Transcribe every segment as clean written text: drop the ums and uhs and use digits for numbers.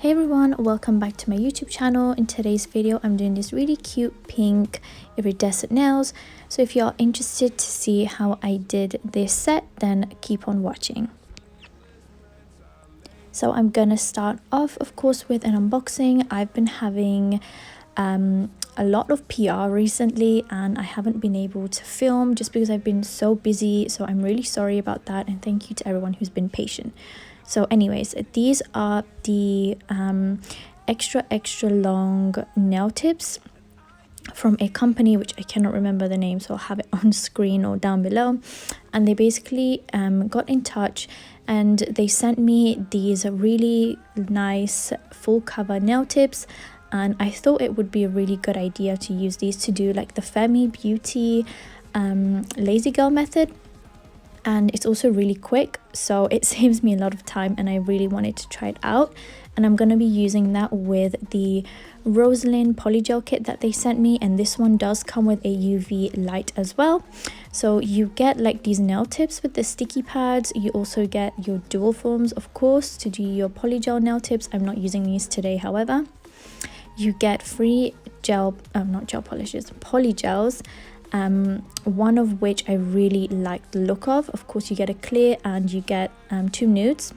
Hey everyone, welcome back to my YouTube channel. In today's video I'm doing this really cute pink iridescent nails, so if you're interested to see how I did this set, then keep on watching. So I'm gonna start off of course with an unboxing. I've been having a lot of PR recently and I haven't been able to film just because I've been so busy, so I'm really sorry about that, and thank you to everyone who's been patient. So anyways, these are the extra long nail tips from a company which I cannot remember the name, so I'll have it on screen or down below. And they basically got in touch and they sent me these really nice full cover nail tips, and I thought it would be a really good idea to use these to do like the Femi Beauty lazy girl method. And it's also really quick, so it saves me a lot of time, and I really wanted to try it out. And I'm going to be using that with the Rosalind Polygel kit that they sent me, and this one does come with a UV light as well. So you get like these nail tips with the sticky pads. You also get your dual forms, of course, to do your polygel nail tips. I'm not using these today, however. You get free gel, not gel polishes, polygels. One of which I really like the look of. Of course, you get a clear and you get two nudes.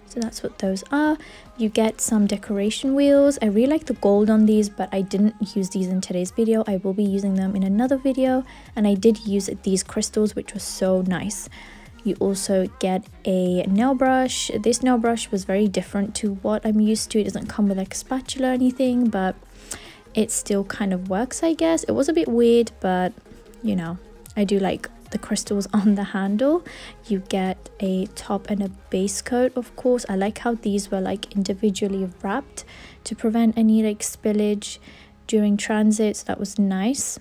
So that's what those are. You get some decoration wheels. I really like the gold on these, but I didn't use these in today's video. I will be using them in another video, and I did use these crystals, which was so nice. You also get a nail brush. This nail brush was very different to what I'm used to. It doesn't come with like a spatula or anything, but it still kind of works, I guess. It was a bit weird, but you know, I do like the crystals on the handle. You get a top and a base coat, of course. I like how these were like individually wrapped to prevent any like spillage during transit, so that was nice.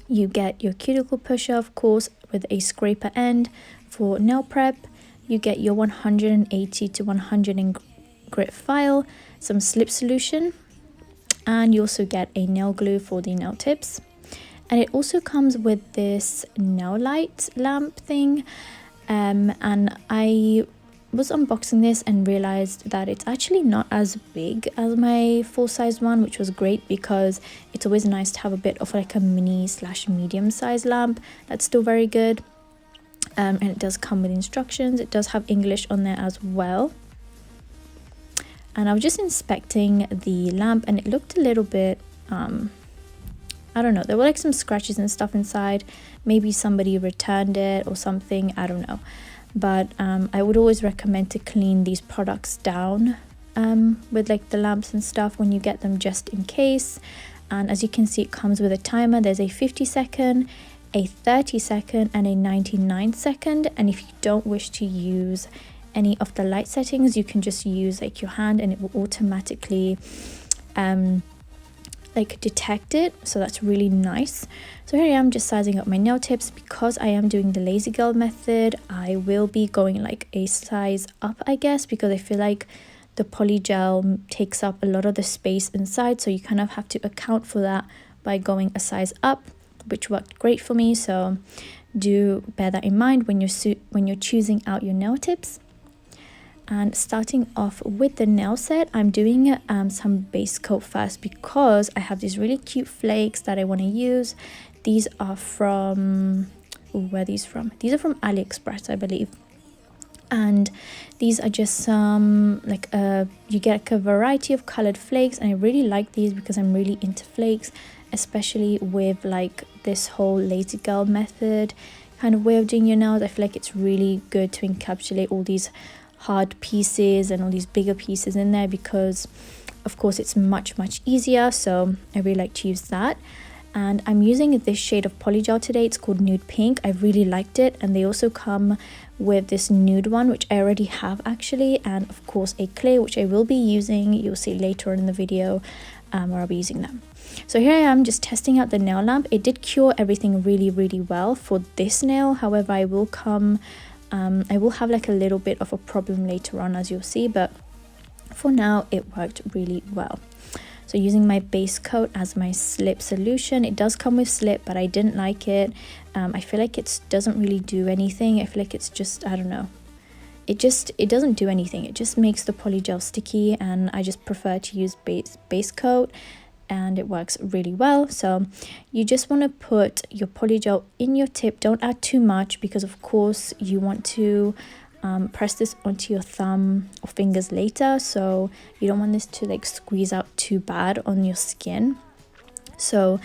You get your cuticle pusher, of course, with a scraper end for nail prep. You get your 180 to 100 grit file, some slip solution, and you also get a nail glue for the nail tips. And it also comes with this nail light lamp thing, and I was unboxing this and realized that it's actually not as big as my full-size one, which was great because it's always nice to have a bit of like a mini/medium size lamp that's still very good. And it does come with instructions. It does have English on there as well. And I was just inspecting the lamp and it looked a little bit, I don't know, there were like some scratches and stuff inside. Maybe somebody returned it or something, I don't know. But I would always recommend to clean these products down with like the lamps and stuff when you get them, just in case. And as you can see, it comes with a timer. There's a 50-second, a 30-second, and a 99-second. And if you don't wish to use any of the light settings, you can just use like your hand and it will automatically like detect it, so that's really nice. So here I am just sizing up my nail tips. Because I am doing the lazy girl method, I will be going like a size up, I guess, because I feel like the polygel takes up a lot of the space inside, so you kind of have to account for that by going a size up, which worked great for me. So do bear that in mind when you're choosing out your nail tips. And starting off with the nail set, I'm doing some base coat first because I have these really cute flakes that I want to use. These are from, where are these from? These are from AliExpress, I believe. And these are just some like you get like a variety of colored flakes, and I really like these because I'm really into flakes, especially with like this whole lazy girl method kind of way of doing your nails. I feel like it's really good to encapsulate all these hard pieces and all these bigger pieces in there, because of course it's much easier. So I really like to use that. And I'm using this shade of polygel today. It's called Nude Pink. I really liked it. And they also come with this nude one, which I already have actually, and of course a clear, which I will be using. You'll see later in the video where I'll be using them. So here I am just testing out the nail lamp. It did cure everything really well for this nail. However, I will have like a little bit of a problem later on, as you'll see, but for now it worked really well. So using my base coat as my slip solution. It does come with slip, but I didn't like it. I feel like it doesn't really do anything. I feel like it's just, I don't know, it doesn't do anything. It just makes the polygel sticky, and I just prefer to use base coat, and it works really well. So you just want to put your polygel in your tip. Don't add too much, because of course you want to press this onto your thumb or fingers later, so you don't want this to like squeeze out too bad on your skin. So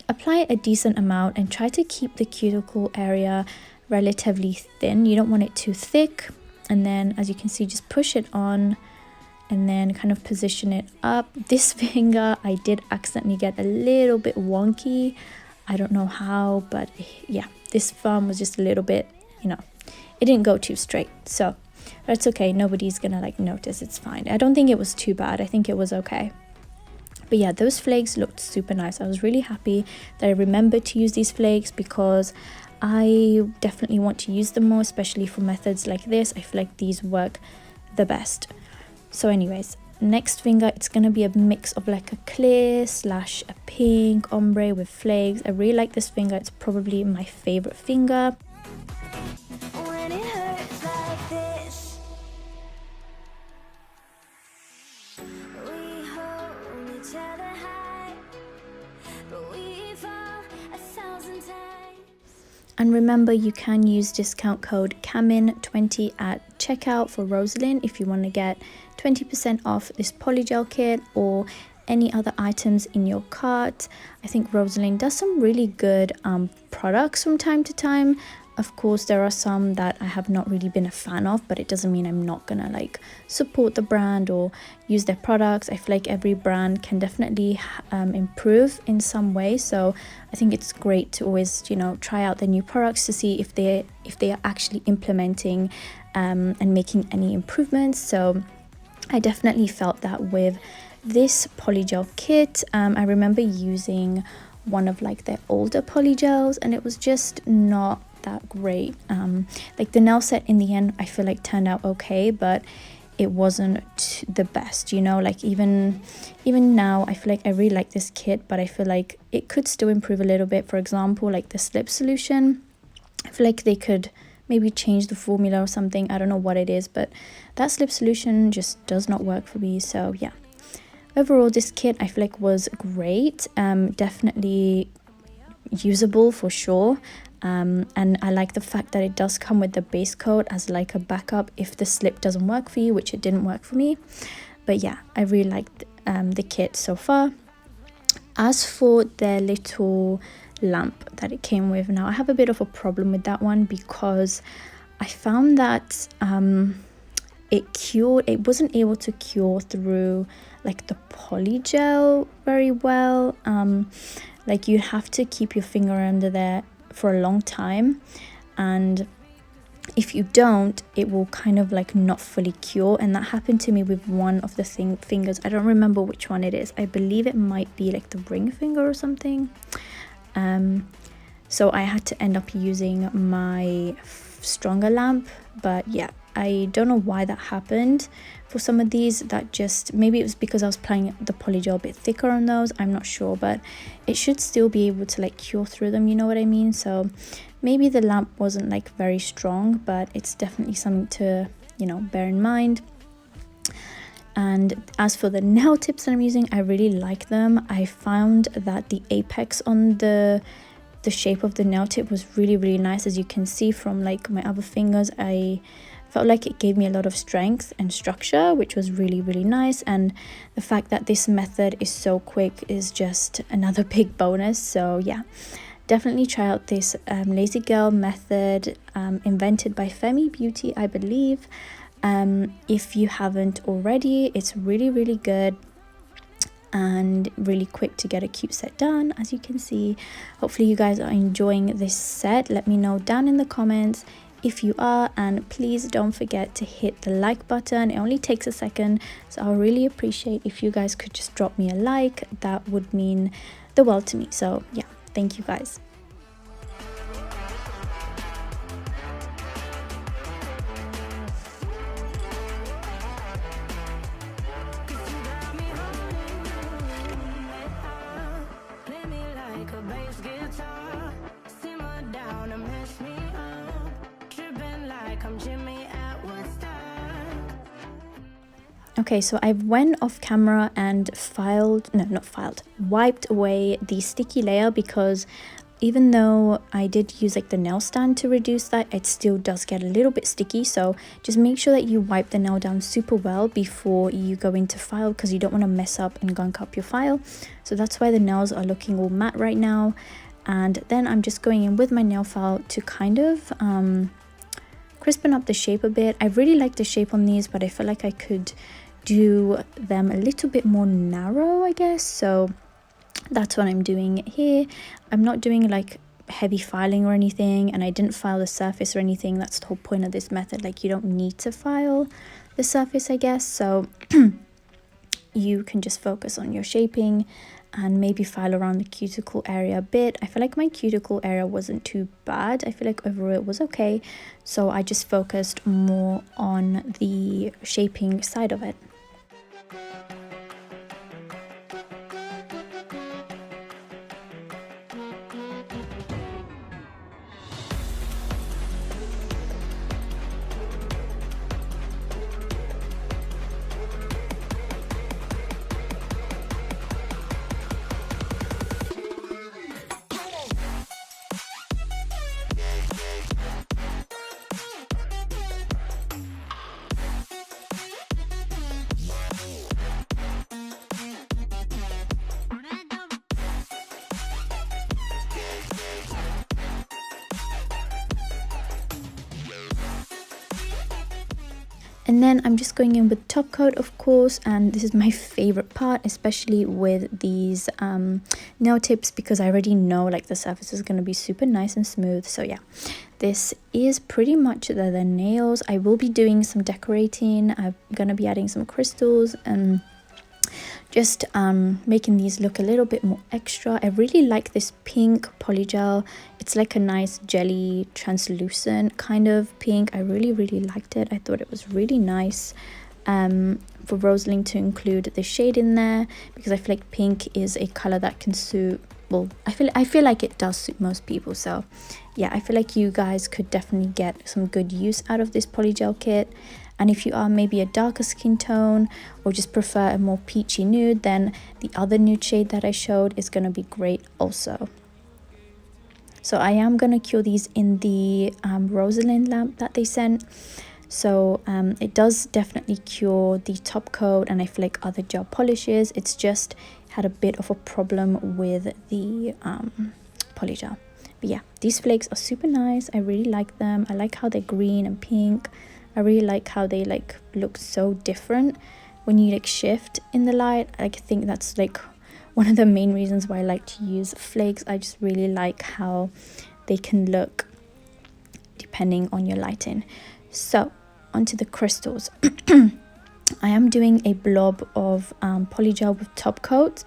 apply a decent amount and try to keep the cuticle area relatively thin. You don't want it too thick. And then, as you can see, just push it on and then kind of position it up. This finger, I did accidentally get a little bit wonky. I don't know how, but yeah, this thumb was just a little bit, you know, it didn't go too straight. So that's okay. Nobody's gonna like notice. It's fine. I don't think it was too bad. I think it was okay. But yeah, those flakes looked super nice. I was really happy that I remembered to use these flakes, because I definitely want to use them more, especially for methods like this. I feel like these work the best. So anyways, next finger, it's going to be a mix of like a clear / a pink ombre with flakes. I really like this finger. It's probably my favorite finger. When it hurts like this, we hold each other high, but we fall 1,000 times. And remember, you can use discount code CAMIN20 at checkout for Rosalind if you want to get 20% off this polygel kit or any other items in your cart. I think Rosalind does some really good products from time to time. Of course, there are some that I have not really been a fan of, but it doesn't mean I'm not gonna like support the brand or use their products. I feel like every brand can definitely improve in some way. So I think it's great to always, you know, try out the new products to see if they are actually implementing and making any improvements. So I definitely felt that with this polygel kit. I remember using one of like their older polygels, and it was just not that great. Like the nail set in the end, I feel like turned out okay, but it wasn't the best, you know. Like even now, I feel like I really like this kit, but I feel like it could still improve a little bit. For example, like the slip solution, I feel like they could maybe change the formula or something. I don't know what it is, but that slip solution just does not work for me. So yeah, overall this kit I feel like was great, definitely usable for sure. And I like the fact that it does come with the base coat as like a backup if the slip doesn't work for you, which it didn't work for me. But yeah, I really liked the kit so far. As for their little lamp that it came with, now I have a bit of a problem with that one, because I found that it wasn't able to cure through like the polygel very well. Like you have to keep your finger under there for a long time, and if you don't, it will kind of like not fully cure. And that happened to me with one of the fingers. I don't remember which one it is. I believe it might be like the ring finger or something. So I had to end up using my stronger lamp. But yeah, I don't know why that happened for some of these. That just, maybe it was because I was applying the polygel a bit thicker on those, I'm not sure, but it should still be able to like cure through them, you know what I mean? So maybe the lamp wasn't like very strong, but it's definitely something to, you know, bear in mind. And as for the nail tips that I'm using, I really like them. I found that the apex on the shape of the nail tip was really, really nice. As you can see from like my other fingers, I felt like it gave me a lot of strength and structure, which was really, really nice. And the fact that this method is so quick is just another big bonus. So yeah, definitely try out this lazy girl method, invented by Femi Beauty, I believe. If you haven't already, it's really, really good and really quick to get a cute set done, as you can see. Hopefully you guys are enjoying this set. Let me know down in the comments if you are, and please don't forget to hit the like button. It only takes a second, so I'll really appreciate if you guys could just drop me a like. That would mean the world to me. So yeah, thank you guys. I'm Jimmy at Woodstock. Okay, so I went off camera and wiped away the sticky layer, because even though I did use like the nail stand to reduce that, it still does get a little bit sticky. So just make sure that you wipe the nail down super well before you go into file, because you don't want to mess up and gunk up your file. So that's why the nails are looking all matte right now. And then I'm just going in with my nail file to kind of crispen up the shape a bit. I really like the shape on these, but I feel like I could do them a little bit more narrow, I guess. So that's what I'm doing here. I'm not doing like heavy filing or anything, and I didn't file the surface or anything. That's the whole point of this method. Like, you don't need to file the surface, I guess. So you can just focus on your shaping and maybe file around the cuticle area a bit. I feel like my cuticle area wasn't too bad. I feel like overall it was okay. So I just focused more on the shaping side of it. And then I'm just going in with top coat, of course, and this is my favorite part, especially with these nail tips, because I already know like the surface is going to be super nice and smooth. So yeah, this is pretty much the nails. I will be doing some decorating. I'm going to be adding some crystals and just making these look a little bit more extra. I really like this pink polygel. It's like a nice jelly translucent kind of pink. I really liked it. I thought it was really nice for Rosalind to include the shade in there, because I feel like pink is a color that can suit, well, I feel like it does suit most people. So yeah, I feel like you guys could definitely get some good use out of this polygel kit. And if you are maybe a darker skin tone or just prefer a more peachy nude, then the other nude shade that I showed is going to be great also. So I am going to cure these in the Rosalind lamp that they sent. So it does definitely cure the top coat, and I feel like other gel polishes, it's just had a bit of a problem with the polygel. But yeah, these flakes are super nice. I really like them. I like how they're green and pink. I really like how they like look so different when you like shift in the light. I think that's like one of the main reasons why I like to use flakes. I just really like how they can look depending on your lighting. So onto the crystals. I am doing a blob of polygel with top coat,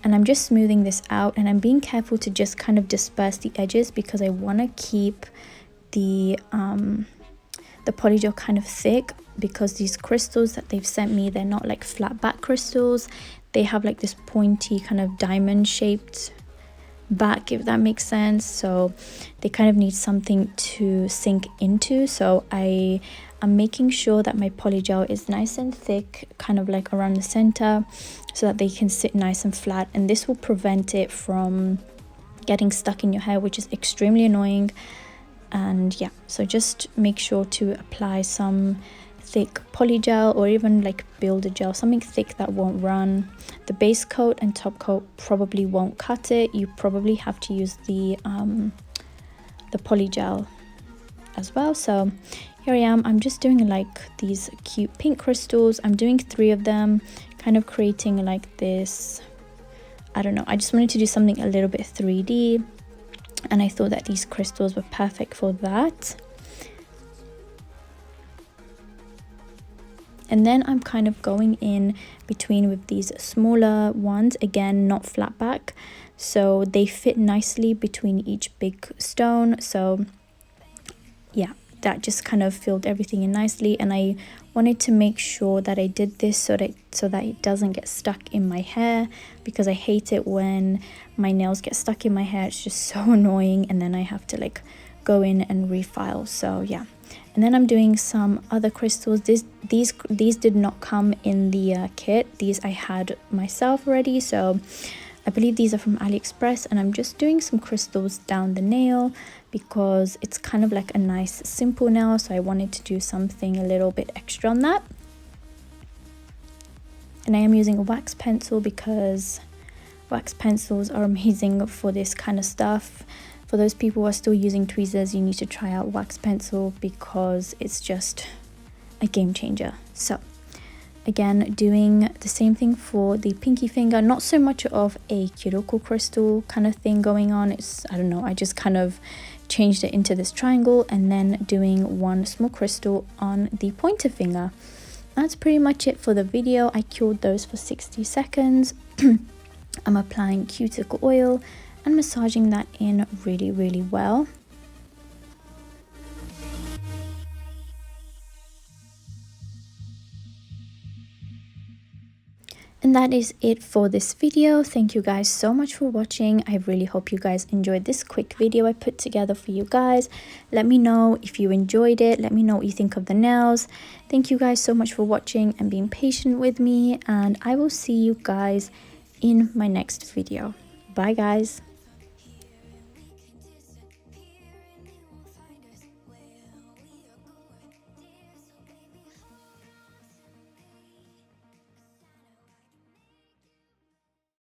and I'm just smoothing this out, and I'm being careful to just kind of disperse the edges, because I want to keep the polygel kind of thick, because these crystals that they've sent me, they're not like flat back crystals. They have like this pointy kind of diamond shaped back, if that makes sense. So they kind of need something to sink into. So I am making sure that my polygel is nice and thick, kind of like around the center, so that they can sit nice and flat, and this will prevent it from getting stuck in your hair, which is extremely annoying. And yeah, so just make sure to apply some thick polygel, or even like builder gel, something thick that won't run. The base coat and top coat probably won't cut it. You probably have to use the polygel as well. So here I am. I'm just doing like these cute pink crystals. I'm doing 3 of them, kind of creating like this, I don't know, I just wanted to do something a little bit 3D, and I thought that these crystals were perfect for that. And then I'm kind of going in between with these smaller ones, again not flat back, so they fit nicely between each big stone. So yeah, that just kind of filled everything in nicely, and I wanted to make sure that I did this so that it doesn't get stuck in my hair, because I hate it when my nails get stuck in my hair. It's just so annoying, and then I have to like go in and refile. So yeah, And then I'm doing some other crystals. These did not come in the kit. These I had myself already, so I believe these are from AliExpress, and I'm just doing some crystals down the nail because it's kind of like a nice simple nail, so I wanted to do something a little bit extra on that. And I am using a wax pencil because wax pencils are amazing for this kind of stuff. For those people who are still using tweezers, you need to try out wax pencil because it's just a game changer. So again, doing the same thing for the pinky finger. Not so much of a Kiroko crystal kind of thing going on. It's, I don't know, I just kind of changed it into this triangle, and then doing one small crystal on the pointer finger. That's pretty much it for the video. I cured those for 60 seconds. I'm applying cuticle oil and massaging that in really, really well. And that is it for this video. Thank you guys so much for watching. I really hope you guys enjoyed this quick video I put together for you guys. Let me know if you enjoyed it. Let me know what you think of the nails. Thank you guys so much for watching and being patient with me, and I will see you guys in my next video. Bye guys.